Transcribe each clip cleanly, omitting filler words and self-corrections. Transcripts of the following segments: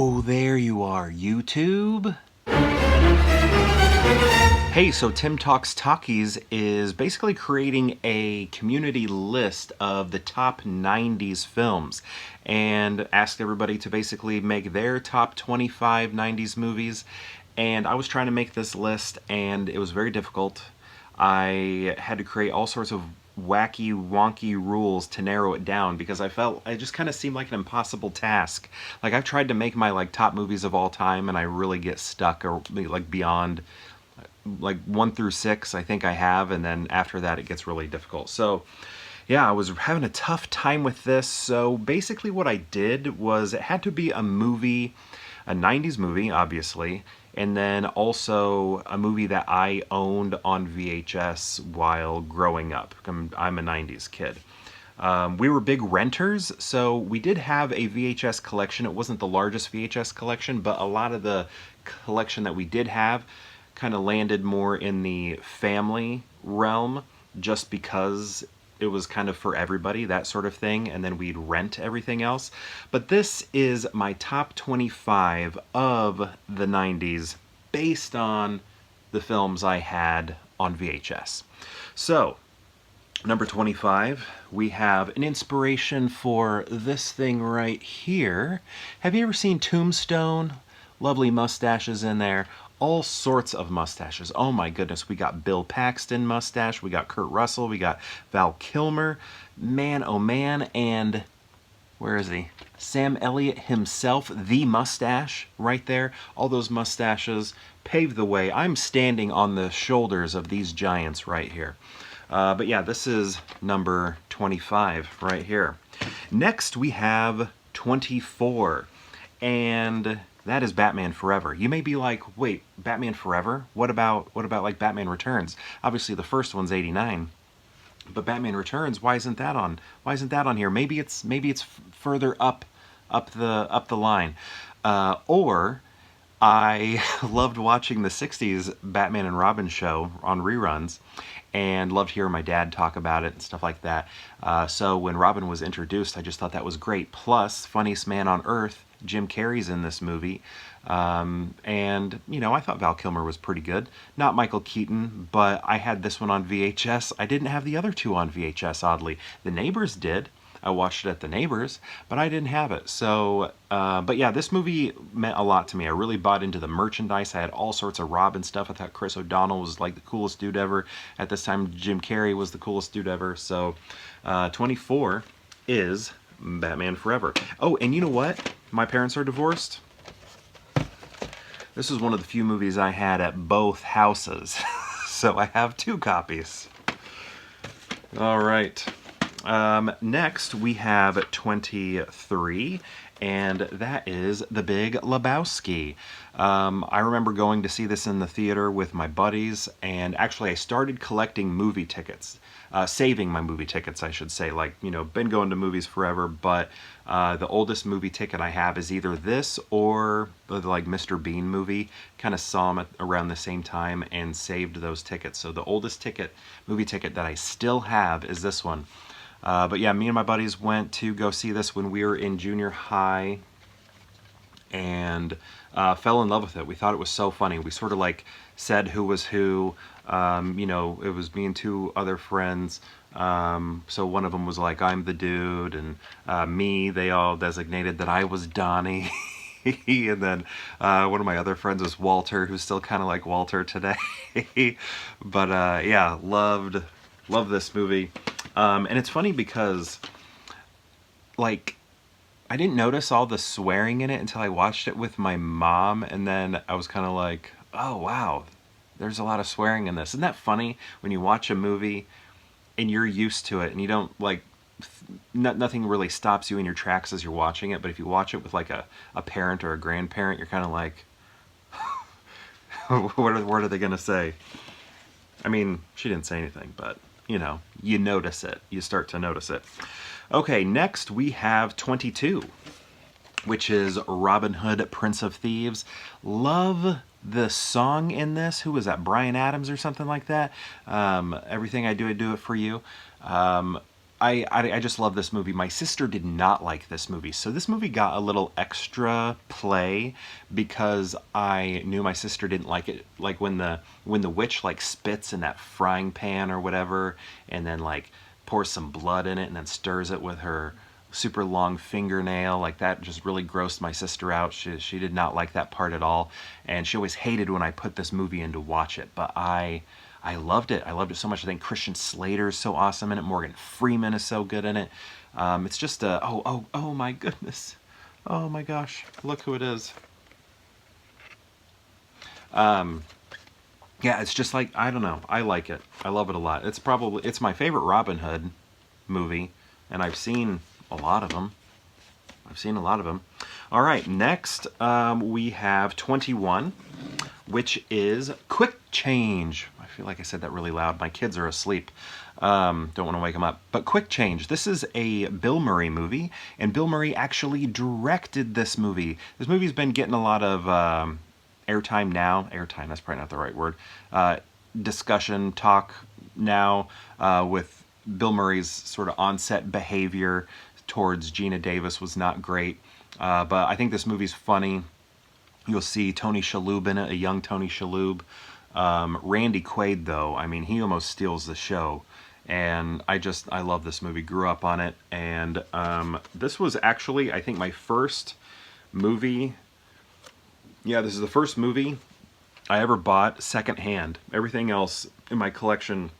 Oh, there you are, YouTube. Hey, so Tim Talks Talkies is basically creating a community list of the top 90s films and asked everybody to basically make their top 25 90s movies. And I was trying to make this list and it was very difficult. I had to create all sorts of wacky, wonky rules to narrow it down because I felt it just kind of seemed like an impossible task. Like I've tried to make my top movies of all time and I really get stuck or beyond 1 through 6 I think I have, and then after that it gets really difficult. So yeah, I was having a tough time with this. So basically what I did was it had to be a movie, a 90s movie obviously, and then also a movie that I owned on VHS while growing up. I'm a 90s kid. We were big renters, so we did have a VHS collection. It wasn't the largest VHS collection, but a lot of the collection that we did have kind of landed more in the family realm just because it was kind of for everybody, that sort of thing, and then we'd rent everything else. But this is my top 25 of the 90s based on the films I had on VHS. So, number 25, we have an inspiration for this thing right here. Have you ever seen Tombstone? Lovely mustaches in there. All sorts of mustaches. Oh my goodness, we got Bill Paxton mustache, we got Kurt Russell, we got Val Kilmer, man oh man, and where is he? Sam Elliott himself, the mustache right there. All those mustaches paved the way. I'm standing on the shoulders of these giants right here. But yeah, this is number 25 right here. Next we have 24, and that is Batman Forever. You may be like, wait, Batman Forever? What about like Batman Returns? Obviously the first one's 89, but Batman Returns, why isn't that on? Why isn't that on here? Maybe it's further up the line. Or I loved watching the 60s Batman and Robin show on reruns and loved hearing my dad talk about it and stuff like that. So when Robin was introduced, I just thought that was great. Plus, funniest man on earth, Jim Carrey's in this movie. And, you know, I thought Val Kilmer was pretty good. Not Michael Keaton, but I had this one on VHS. I didn't have the other two on VHS, oddly. The Neighbors did. I watched it at the Neighbors, but I didn't have it. So, but yeah, this movie meant a lot to me. I really bought into the merchandise. I had all sorts of Robin stuff. I thought Chris O'Donnell was like the coolest dude ever. At this time, Jim Carrey was the coolest dude ever. So, 24 is Batman Forever. Oh, and you know what? My parents are divorced. This is one of the few movies I had at both houses. So I have 2 copies. All right. Next we have 23, and that is The Big Lebowski. I remember going to see this in the theater with my buddies, and actually I started collecting movie tickets, saving my movie tickets, I should say. Like, you know, been going to movies forever, but the oldest movie ticket I have is either this or the Mr. Bean movie. Kind of saw them around the same time and saved those tickets. So the oldest movie ticket that I still have is this one. But yeah, me and my buddies went to go see this when we were in junior high and fell in love with it. We thought it was so funny. We sort of like said who was who. You know, it was me and 2 other friends. So one of them was like, I'm the dude, and me, they all designated that I was Donnie. And then one of my other friends was Walter, who's still kind of like Walter today. But yeah, loved this movie. And it's funny because, like, I didn't notice all the swearing in it until I watched it with my mom, and then I was kind of like, oh, wow, there's a lot of swearing in this. Isn't that funny when you watch a movie and you're used to it and you don't, like, nothing really stops you in your tracks as you're watching it, but if you watch it with, like, a parent or a grandparent, you're kind of like, what are they going to say? I mean, she didn't say anything, but you know, you notice it. You start to notice it. Okay, next we have 22, which is Robin Hood, Prince of Thieves. Love the song in this. Who was that? Bryan Adams or something like that? Everything I Do it for you. I just love this movie. My sister did not like this movie, so this movie got a little extra play because I knew my sister didn't like it. Like when the witch like spits in that frying pan or whatever, and then like pours some blood in it and then stirs it with her super long fingernail, like that just really grossed my sister out. She did not like that part at all, and she always hated when I put this movie in to watch it. But I loved it. I loved it so much. I think Christian Slater is so awesome in it. Morgan Freeman is so good in it. It's just a oh my goodness, oh my gosh, look who it is. Yeah, it's just like, I don't know. I like it. I love it a lot. It's my favorite Robin Hood movie, and I've seen a lot of them. All right, next we have 21, which is Quick Change. I feel like I said that really loud. My kids are asleep. Don't want to wake them up. But Quick Change. This is a Bill Murray movie, and Bill Murray actually directed this movie. This movie's been getting a lot of airtime now. Airtime, that's probably not the right word. Discussion, talk now with Bill Murray's sort of on-set behavior towards Gina Davis was not great. But I think this movie's funny. You'll see Tony Shalhoub in it, a young Tony Shalhoub. Randy Quaid, though, I mean, he almost steals the show. And I love this movie. Grew up on it. And this was actually, I think, my first movie. Yeah, this is the first movie I ever bought secondhand. Everything else in my collection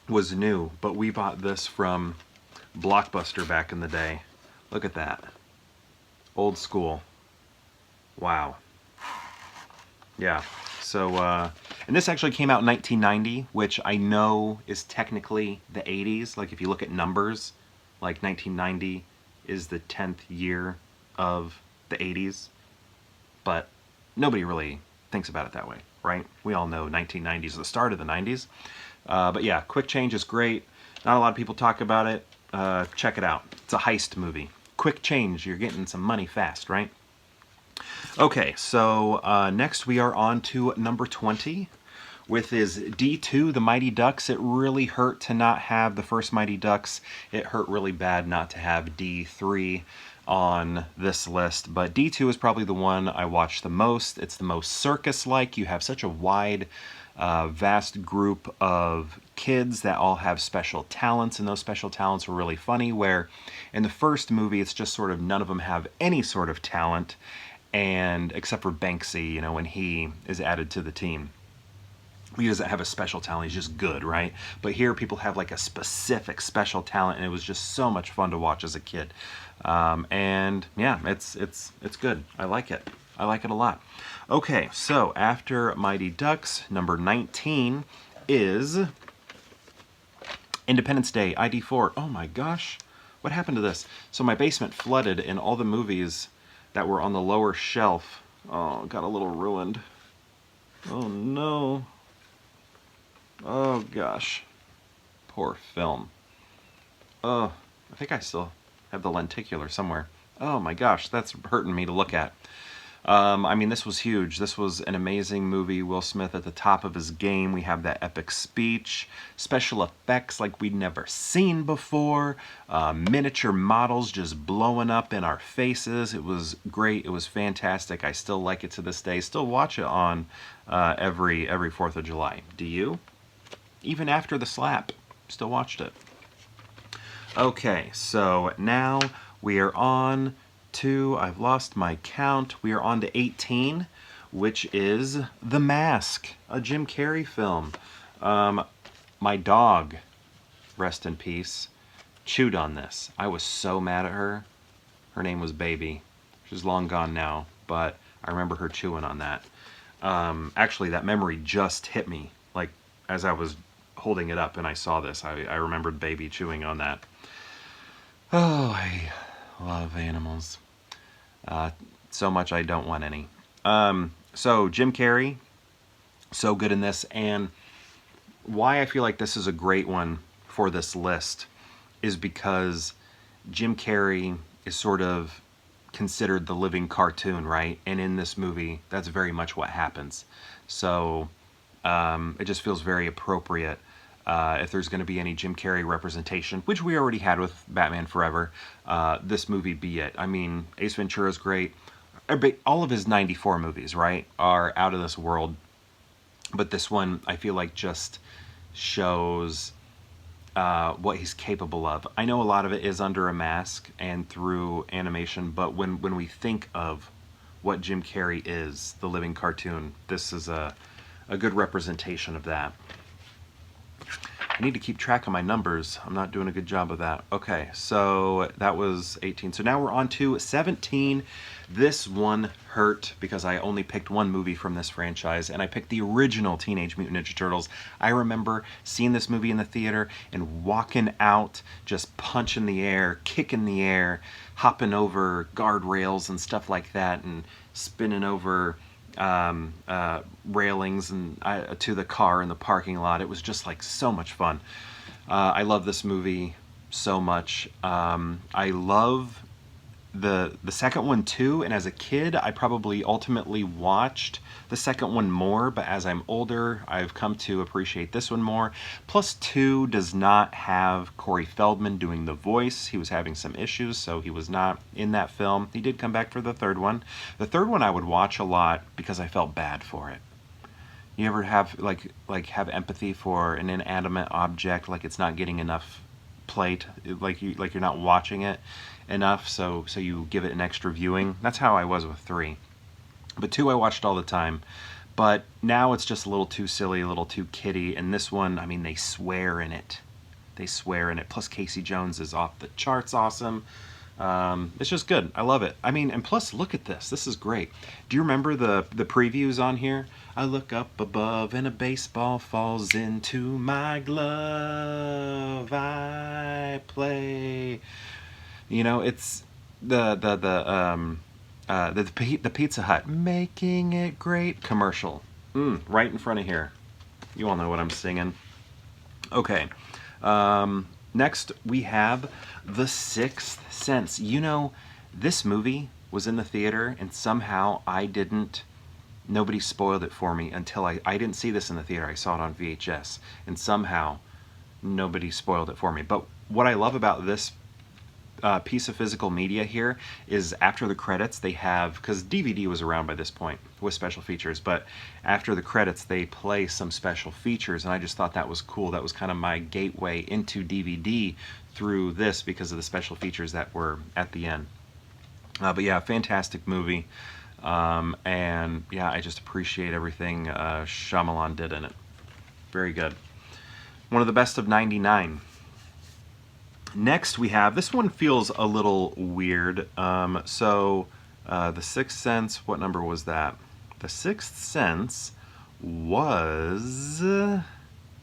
was new, but we bought this from Blockbuster back in the day. Look at that. Old school. Wow. Yeah. So, and this actually came out in 1990, which I know is technically the 80s. Like, if you look at numbers, like 1990 is the 10th year of the 80s. But nobody really thinks about it that way, right? We all know 1990 is the start of the 90s. But yeah, Quick Change is great. Not a lot of people talk about it. Check it out. It's a heist movie. Quick Change. You're getting some money fast, right? Okay, so next we are on to number 20, with his D2, The Mighty Ducks. It really hurt to not have the first Mighty Ducks. It hurt really bad not to have D3 on this list, but D2 is probably the one I watch the most. It's the most circus-like. You have such a wide, vast group of kids that all have special talents, and those special talents were really funny, where in the first movie it's just sort of none of them have any sort of talent, and except for Banksy, you know, when he is added to the team. He doesn't have a special talent, he's just good, right? But here people have like a specific special talent, and it was just so much fun to watch as a kid. And yeah, it's good. I like it. I like it a lot. Okay, so after Mighty Ducks, number 19 is Independence Day, ID4. Oh my gosh, what happened to this? So my basement flooded, and all the movies that were on the lower shelf, oh, got a little ruined. Oh no. Oh gosh. Poor film. Oh, I think I still have the lenticular somewhere. Oh my gosh, that's hurting me to look at. I mean, this was huge. This was an amazing movie. Will Smith at the top of his game. We have that epic speech, special effects like we'd never seen before, miniature models just blowing up in our faces. It was great. It was fantastic. I still like it to this day. Still watch it on every 4th of July. Do you? Even after the slap, still watched it. Okay, so now we are on to, I've lost my count, we are on to 18, which is The Mask, a Jim Carrey film. My dog, rest in peace, chewed on this. I was so mad at her. Her name was Baby. She's long gone now, but I remember her chewing on that. Actually, that memory just hit me, like as I was holding it up and I saw this. I remembered Baby chewing on that. Oh, I love animals. So much I don't want any. So Jim Carrey, so good in this, and why I feel like this is a great one for this list is because Jim Carrey is sort of considered the living cartoon, right? And in this movie, that's very much what happens. So it just feels very appropriate. if there's going to be any Jim Carrey representation, which we already had with Batman Forever, this movie be it. I mean, Ace Ventura is great. All of his 94 movies, right, are out of this world. But this one, I feel like, just shows what he's capable of. I know a lot of it is under a mask and through animation, but when we think of what Jim Carrey is, the living cartoon, this is a good representation of that. I need to keep track of my numbers. I'm not doing a good job of that. Okay, so that was 18. So now we're on to 17. This one hurt because I only picked one movie from this franchise, and I picked the original Teenage Mutant Ninja Turtles. I remember seeing this movie in the theater and walking out, just punching the air, kicking the air, hopping over guardrails and stuff like that, and spinning over railings and to the car in the parking lot. It was just like so much fun. I love this movie so much. I love the second one too, and as a kid I probably ultimately watched the second one more, but as I'm older I've come to appreciate this one more. Plus 2 does not have Corey Feldman doing the voice. He was having some issues, so he was not in that film. He did come back for the third one. The third one I would watch a lot because I felt bad for it. You ever have have empathy for an inanimate object, like it's not getting enough play, like you're not watching it enough, so you give it an extra viewing? That's how I was with 3. But 2 I watched all the time, but now it's just a little too silly, a little too kiddie. And this one, I mean, they swear in it. Plus Casey Jones is off the charts awesome. It's just good. I love it. I mean, and plus look at this. This is great. Do you remember the previews on here? I look up above and a baseball falls into my glove. I play. You know, it's the Pizza Hut making it great commercial. Right in front of here. You all know what I'm singing. Okay. Next we have The Sixth Sense. You know, this movie was in the theater and somehow nobody spoiled it for me until I didn't see this in the theater. I saw it on VHS, and somehow nobody spoiled it for me. But what I love about this piece of physical media here is after the credits they have, because DVD was around by this point with special features, but after the credits they play some special features, and I just thought that was cool. That was kind of my gateway into DVD through this because of the special features that were at the end. But yeah, fantastic movie, and yeah, I just appreciate everything Shyamalan did in it. Very good. One of the best of '99. Next we have, this one feels a little weird. The Sixth Sense, what number was that? The Sixth Sense was,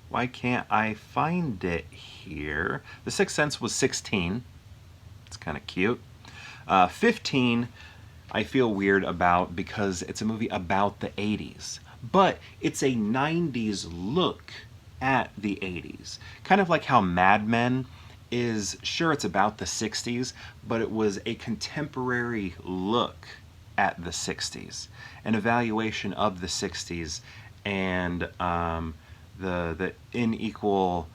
why can't I find it here? The Sixth Sense was 16. It's kind of cute. 15 I feel weird about because it's a movie about the 80s, but it's a 90s look at the 80s. Kind of like how Mad Men is, sure, it's about the 60s, but it was a contemporary look at the 60s, an evaluation of the 60s and the unequal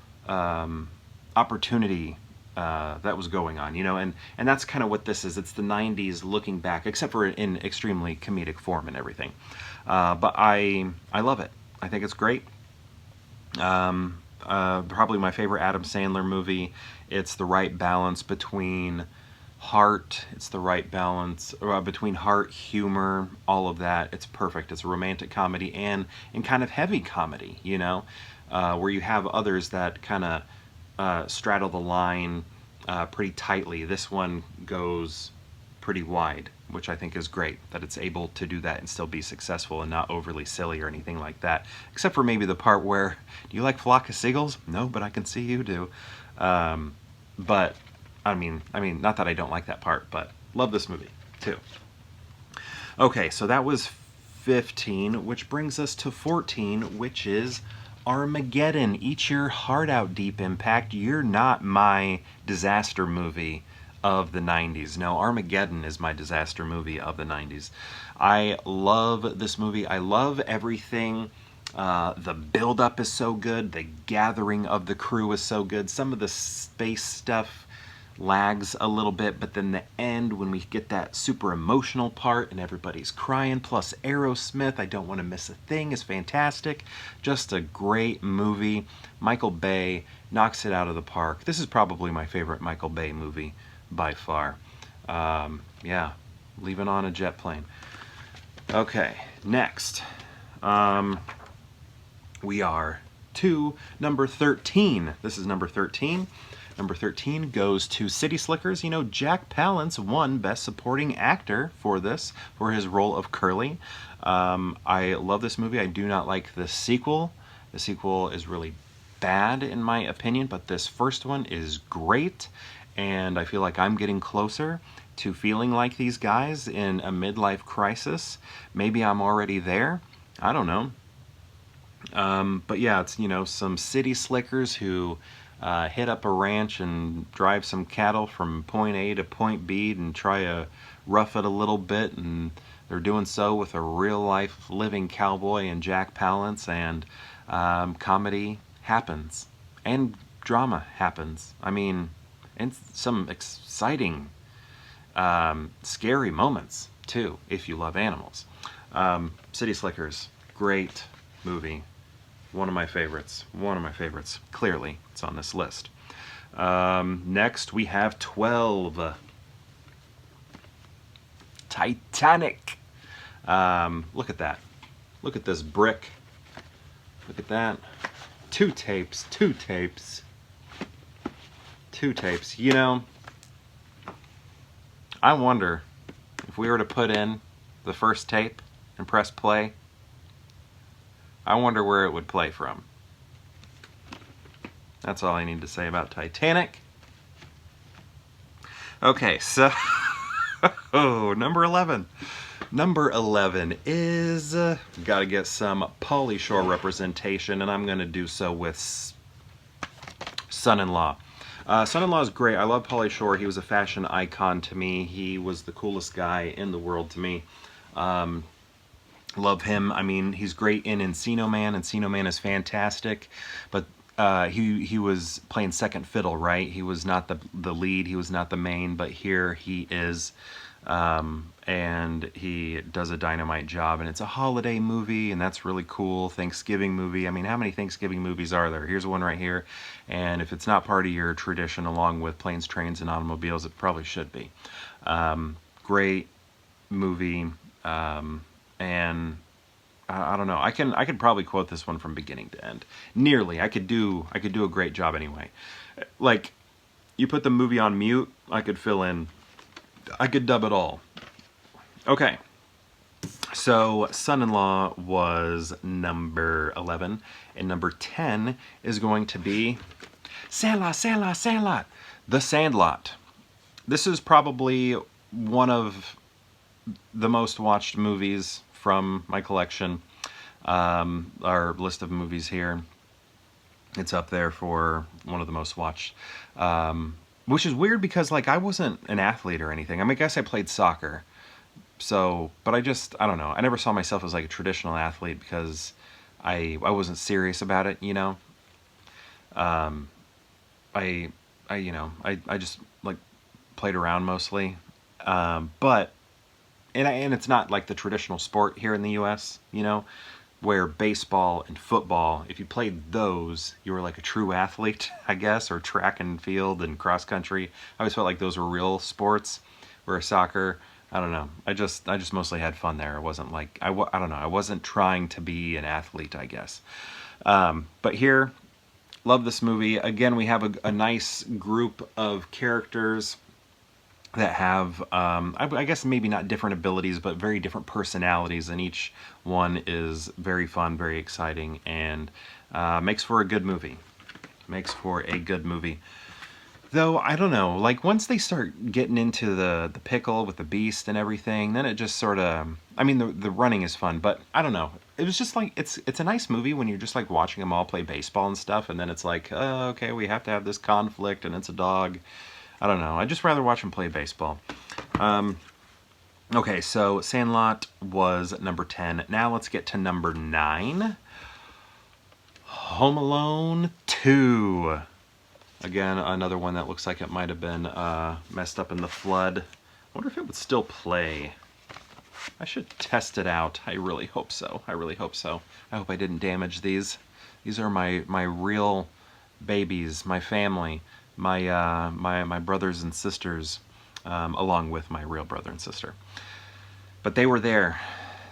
opportunity that was going on, you know, and that's kind of what this is. It's the 90s looking back, except for in extremely comedic form and everything. But I love it. I think it's great. Probably my favorite Adam Sandler movie. It's the right balance between heart. It's the right balance between heart, humor, all of that. It's perfect. It's a romantic comedy and kind of heavy comedy, you know, where you have others that kind of straddle the line pretty tightly. This one goes pretty wide, which I think is great, that it's able to do that and still be successful and not overly silly or anything like that. Except for maybe the part where, do you like Flock of Seagulls? No, but I can see you do. But I mean, not that I don't like that part, but love this movie too. Okay, so that was 15, which brings us to 14, which is Armageddon. Eat your heart out, Deep Impact. You're not my disaster movie of the 90s. No, Armageddon is my disaster movie of the 90s. I love this movie. I love everything The build-up is so good. The gathering of the crew is so good. Some of the space stuff lags a little bit, but then the end, when we get that super emotional part and everybody's crying, plus Aerosmith, I Don't Want to Miss a Thing, is fantastic. Just a great movie. Michael Bay knocks it out of the park. This is probably my favorite Michael Bay movie by far. Yeah, Leaving on a Jet Plane. Okay, next. We are to number 13. This is number 13. Number 13 goes to City Slickers. You know, Jack Palance won Best Supporting Actor for this, for his role of Curly. I love this movie. I do not like the sequel. The sequel is really bad in my opinion, but this first one is great, and I feel like I'm getting closer to feeling like these guys in a midlife crisis. Maybe I'm already there. I don't know. But yeah, it's, you know, some city slickers who hit up a ranch and drive some cattle from point A to point B and try to rough it a little bit, and they're doing so with a real life living cowboy and Jack Palance, and comedy happens and drama happens. I mean, and some exciting scary moments too if you love animals. City Slickers, great movie. One of my favorites. One of my favorites. Clearly, it's on this list. Next, we have 12. Titanic. Look at that. Look at this brick. Look at that. Two tapes. Two tapes. Two tapes. You know, I wonder if we were to put in the first tape and press play, I wonder where it would play from. That's all I need to say about Titanic. Okay, so number 11. Number 11 is, got to get some Pauly Shore representation, and I'm going to do so with SonInLaw. SonInLaw is great. I love Pauly Shore. He was a fashion icon to me. He was the coolest guy in the world to me. Love him. I mean, he's great in Encino Man. Encino Man is fantastic, but he was playing second fiddle, right? He was not the lead. He was not the main, but here he is, and he does a dynamite job. And it's a holiday movie, and that's really cool. Thanksgiving movie. I mean, how many Thanksgiving movies are there? Here's one right here. And if it's not part of your tradition, along with Planes, Trains, and Automobiles, it probably should be. Great movie. And I don't know. I could probably quote this one from beginning to end. Nearly. I could do a great job anyway. Like, you put the movie on mute, I could fill in. I could dub it all. Okay. So SonInLaw was number 11, and number 10 is going to be Sandlot, Sandlot, Sandlot. The Sandlot. This is probably one of the most watched movies from my collection. Our list of movies here, it's up there for one of the most watched, which is weird because, like, I wasn't an athlete or anything. I mean, I guess I played soccer, so, but I don't know, I never saw myself as like a traditional athlete because I wasn't serious about it, you know. I just like played around mostly, but and it's not like the traditional sport here in the U.S., you know, where baseball and football, if you played those, you were like a true athlete, I guess, or track and field and cross country. I always felt like those were real sports, where soccer, I don't know. I just mostly had fun there. It wasn't like, I don't know, I wasn't trying to be an athlete, I guess. But here, love this movie. Again, we have a nice group of characters that have, I guess maybe not different abilities, but very different personalities, and each one is very fun, very exciting, and makes for a good movie. Makes for a good movie. Though, I don't know, like, once they start getting into the pickle with the beast and everything, then it just sort of, I mean, the running is fun, but I don't know. It was just like, it's a nice movie when you're just like watching them all play baseball and stuff, and then it's like, oh, okay, we have to have this conflict, and it's a dog. I don't know. I'd just rather watch them play baseball. Okay, so Sandlot was number 10. Now let's get to number 9. Home Alone 2. Again, another one that looks like it might have been messed up in the flood. I wonder if it would still play. I should test it out. I really hope so. I really hope so. I hope I didn't damage these. These are my real babies, my family, my brothers and sisters, along with my real brother and sister. But they were there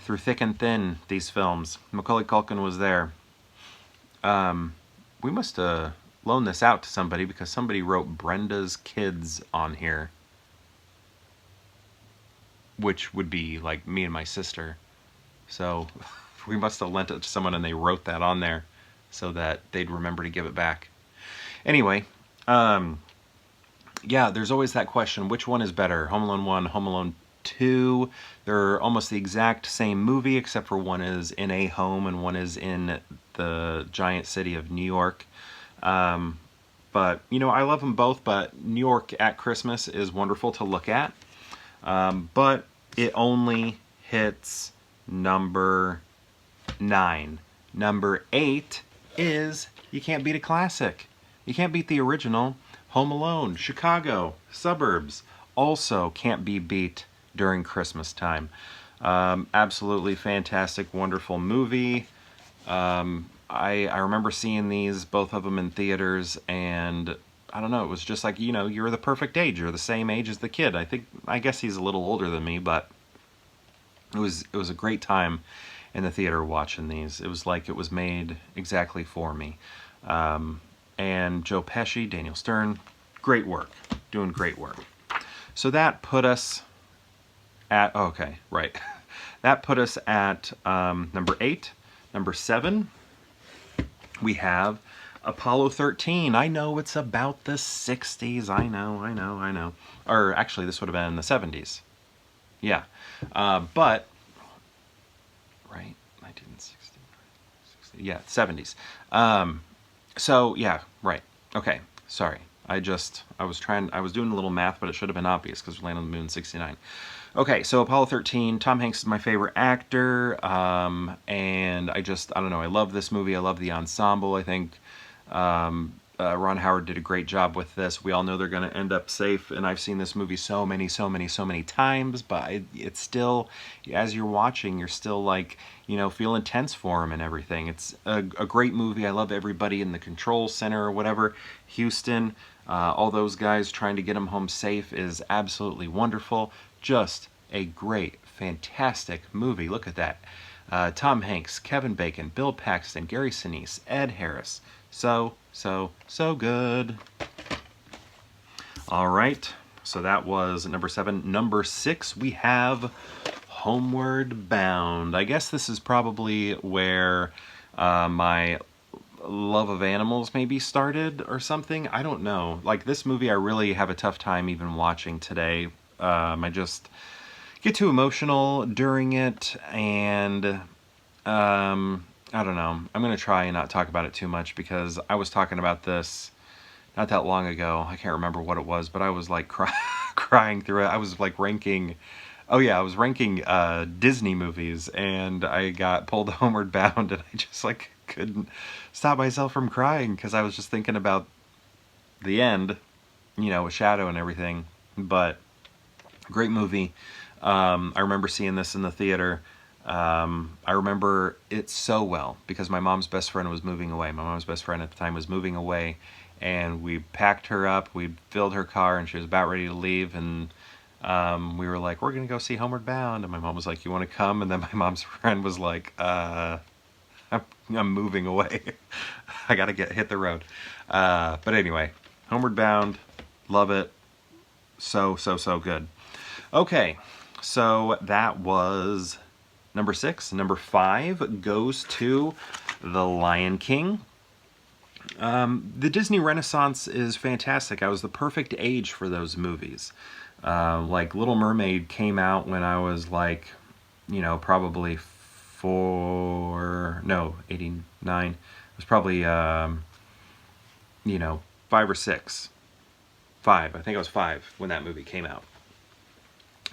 through thick and thin, these films. Macaulay Culkin was there. We must loan this out to somebody because somebody wrote Brenda's Kids on here, which would be like me and my sister. So we must have lent it to someone and they wrote that on there so that they'd remember to give it back. Anyway, yeah, there's always that question, which one is better? Home Alone 1, Home Alone 2. They're almost the exact same movie, except for one is in a home and one is in the giant city of New York. But, you know, I love them both, but New York at Christmas is wonderful to look at. But it only hits number 9. Number 8 is You Can't Beat a Classic. You can't beat the original. Home Alone, Chicago, Suburbs, also can't be beat during Christmas time. Absolutely fantastic, wonderful movie. I remember seeing these, both of them in theaters, and I don't know, it was just like, you know, you're the perfect age. You're the same age as the kid. I guess he's a little older than me, but it was a great time in the theater watching these. It was like it was made exactly for me. And Joe Pesci, Daniel Stern, great work. Doing great work. So that put us at, okay, right. That put us at number 8. Number 7, we have Apollo 13. I know it's about the 60s. I know. Or actually, this would have been the 70s. Yeah. But, right, 1960. Yeah, 70s. So, yeah, right. Okay, sorry. I was doing a little math, but it should have been obvious because we landed on the moon in 69. Okay, so Apollo 13, Tom Hanks is my favorite actor, and I don't know, I love this movie, I love the ensemble. I think Ron Howard did a great job with this. We all know they're going to end up safe, and I've seen this movie so many times, but it's still, as you're watching, you're still like, you know, feeling tense for him and everything. It's a great movie. I love everybody in the control center or whatever. Houston, all those guys trying to get him home safe is absolutely wonderful. Just a great, fantastic movie. Look at that. Tom Hanks, Kevin Bacon, Bill Paxton, Gary Sinise, Ed Harris. So good. All right, so that was number 7. Number 6, we have Homeward Bound. I guess this is probably where my love of animals maybe started or something. I don't know. Like, this movie I really have a tough time even watching today. I just get too emotional during it, and I don't know. I'm going to try and not talk about it too much because I was talking about this not that long ago. I can't remember what it was, but I was like crying through it. I was like ranking, I was ranking Disney movies, and I got pulled to Homeward Bound, and I just like couldn't stop myself from crying because I was just thinking about the end, you know, with Shadow and everything. But great movie. I remember seeing this in the theater. I remember it so well because my mom's best friend was moving away. My mom's best friend at the time was moving away, and we packed her up, we filled her car, and she was about ready to leave, and we were like, we're gonna go see Homeward Bound, and my mom was like, you want to come? And then my mom's friend was like, I'm moving away. I gotta hit the road. But anyway, Homeward Bound, love it. So good. Okay, so that was number 6. Number 5 goes to The Lion King. The Disney Renaissance is fantastic. I was the perfect age for those movies. Like Little Mermaid came out when I was like, you know, probably 89. It was probably, you know, 5 or 6. 5. I think I was 5 when that movie came out.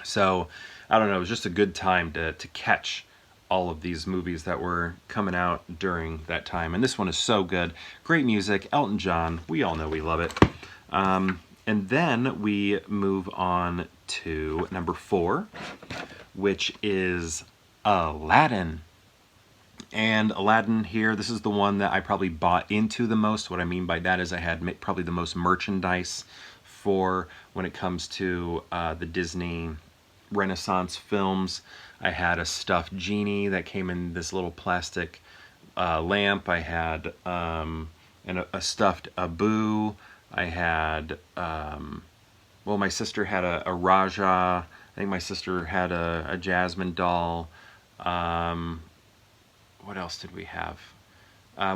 So, I don't know, it was just a good time to catch all of these movies that were coming out during that time. And this one is so good. Great music, Elton John. We all know we love it. And then we move on to number 4, which is Aladdin. And Aladdin here, this is the one that I probably bought into the most. What I mean by that is I had probably the most merchandise for when it comes to the Disney Renaissance films. I had a stuffed genie that came in this little plastic lamp. I had a stuffed Abu. I had, well, my sister had a Raja. I think my sister had a Jasmine doll. What else did we have?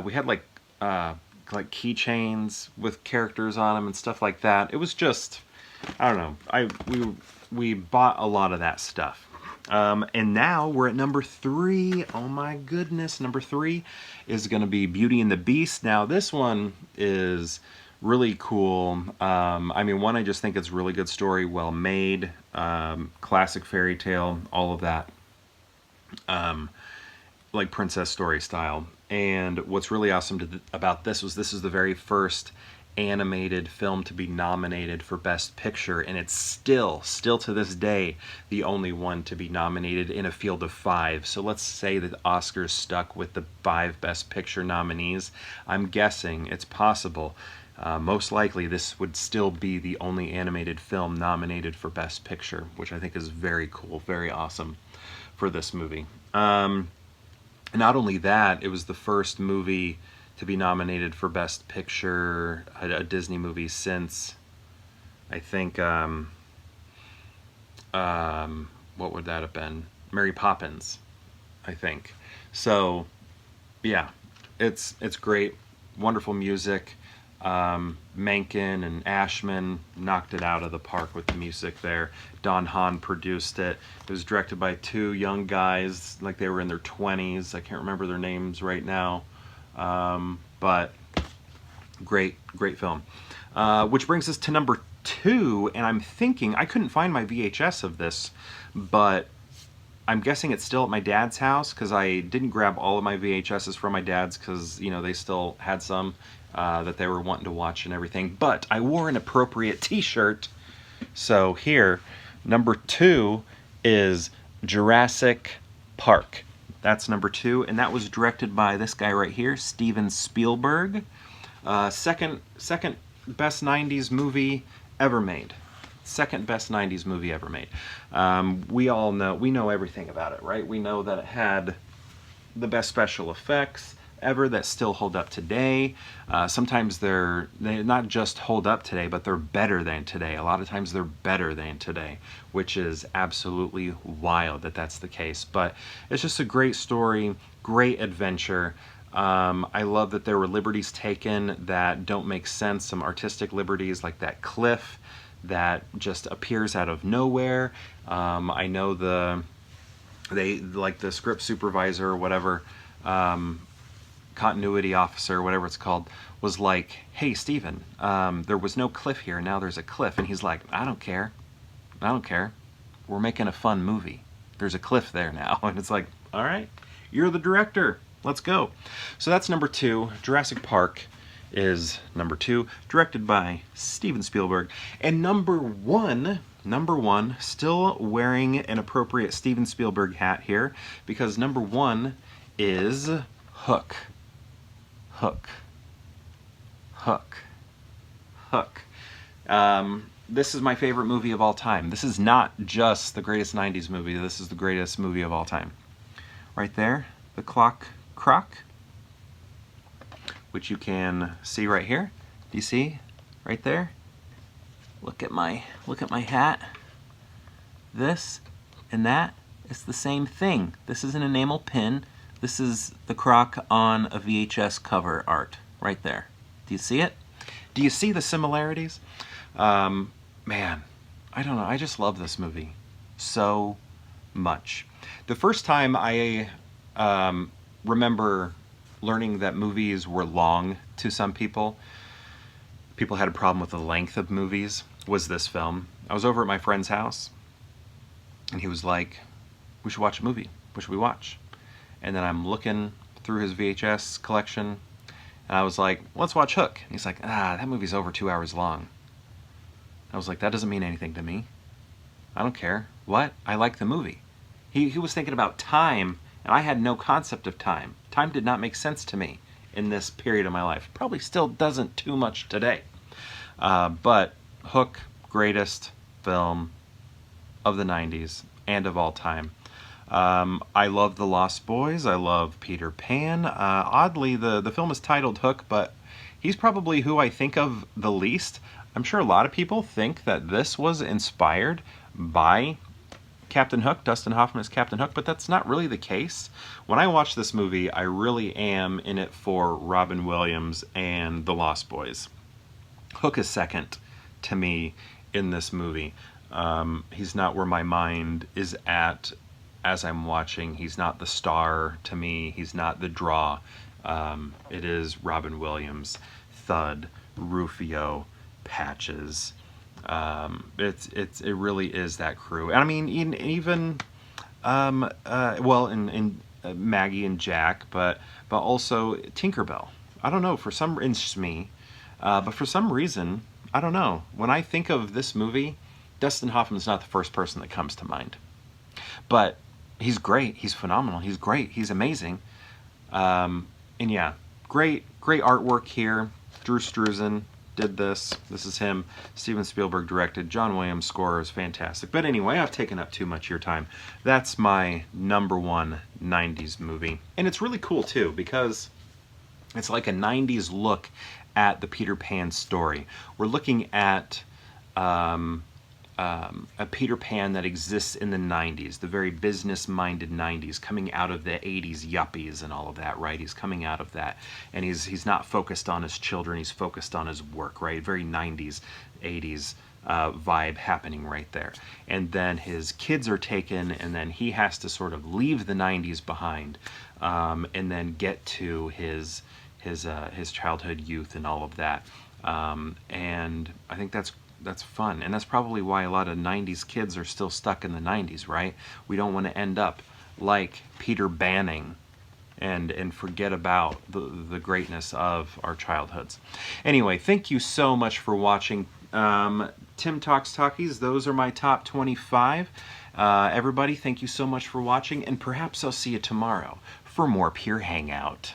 We had like keychains with characters on them and stuff like that. It was just, I don't know. We bought a lot of that stuff. And now we're at number 3. Oh my goodness. Number 3 is going to be Beauty and the Beast. Now this one is really cool. I mean, one, I just think it's a really good story, well made, classic fairy tale, all of that. Like princess story style. And what's really awesome about this is the very first animated film to be nominated for Best Picture, and it's still to this day the only one to be nominated in a field of 5. So let's say that Oscars stuck with the 5 Best Picture nominees. I'm guessing it's possible. Most likely this would still be the only animated film nominated for Best Picture, which I think is very cool, very awesome for this movie. Not only that, it was the first movie to be nominated for Best Picture, a Disney movie, since, I think, what would that have been? Mary Poppins, I think. So, yeah, it's great, wonderful music. Menken and Ashman knocked it out of the park with the music there. Don Hahn produced it. It was directed by 2 young guys, like they were in their 20s. I can't remember their names right now. But great film. Which brings us to number 2, and I'm thinking, I couldn't find my VHS of this, but I'm guessing it's still at my dad's house, because I didn't grab all of my VHSs from my dad's, because, you know, they still had some that they were wanting to watch and everything. But I wore an appropriate t-shirt, so here, number 2 is Jurassic Park. That's number 2, and that was directed by this guy right here, Steven Spielberg. Second best 90s movie ever made. Second best 90s movie ever made. We know everything about it, right? We know that it had the best special effects ever that still hold up today. Sometimes they not just hold up today, but they're better than today. A lot of times they're better than today, which is absolutely wild that that's the case. But it's just a great story, great adventure. I love that there were liberties taken that don't make sense, some artistic liberties like that cliff that just appears out of nowhere. I know the script supervisor or whatever, continuity officer, whatever it's called, was like, hey, Steven, there was no cliff here, now there's a cliff. And he's like, I don't care. We're making a fun movie. There's a cliff there now. And it's like, all right, you're the director. Let's go. So that's number 2. Jurassic Park is number 2, directed by Steven Spielberg. And number one, still wearing an appropriate Steven Spielberg hat here, because number 1 is Hook. This is my favorite movie of all time. This is not just the greatest 90s movie, this is the greatest movie of all time. Right there, the clock croc, which you can see right here. Do you see right there? Look at my hat. This and that, it's the same thing. This is an enamel pin. This is the croc on a VHS cover art right there. Do you see it? Do you see the similarities? Man, I don't know. I just love this movie so much. The first time I remember learning that movies were long to some people had a problem with the length of movies, was this film. I was over at my friend's house, and he was like, we should watch a movie. What should we watch? And then I'm looking through his VHS collection, and I was like, let's watch Hook. And he's like, that movie's over 2 hours long. I was like, that doesn't mean anything to me. I don't care. What? I like the movie. He was thinking about time, and I had no concept of time. Time did not make sense to me in this period of my life. Probably still doesn't too much today. But Hook, greatest film of the 90s and of all time. I love The Lost Boys. I love Peter Pan. Oddly, the film is titled Hook, but he's probably who I think of the least. I'm sure a lot of people think that this was inspired by Captain Hook, Dustin Hoffman as Captain Hook, but that's not really the case. When I watch this movie, I really am in it for Robin Williams and The Lost Boys. Hook is second to me in this movie. He's not where my mind is at as I'm watching. He's not the star to me. He's not the draw. It is Robin Williams, Thud, Rufio, Patches. It really is that crew. And I mean, even in Maggie and Jack, but also Tinkerbell. I don't know, for some, it's just me, but for some reason, I don't know. When I think of this movie, Dustin Hoffman's not the first person that comes to mind. But he's great. He's phenomenal. He's great. He's amazing. And yeah, great artwork here. Drew Struzan did this. This is him. Steven Spielberg directed. John Williams' score is fantastic. But anyway, I've taken up too much of your time. That's my number one 90s movie. And it's really cool too, because it's like a 90s look at the Peter Pan story. We're looking at a Peter Pan that exists in the 90s, the very business-minded 90s, coming out of the 80s yuppies and all of that, right? He's coming out of that, and he's not focused on his children, he's focused on his work, right? Very 90s, 80s vibe happening right there. And then his kids are taken, and then he has to sort of leave the 90s behind, and then get to his childhood, youth, and all of that. And I think that's fun, and that's probably why a lot of 90s kids are still stuck in the 90s, right? We don't want to end up like Peter Banning and forget about the greatness of our childhoods. Anyway, thank you so much for watching Tim Talks Talkies. Those are my top 25. Everybody, thank you so much for watching, and perhaps I'll see you tomorrow for more Pure Hangout.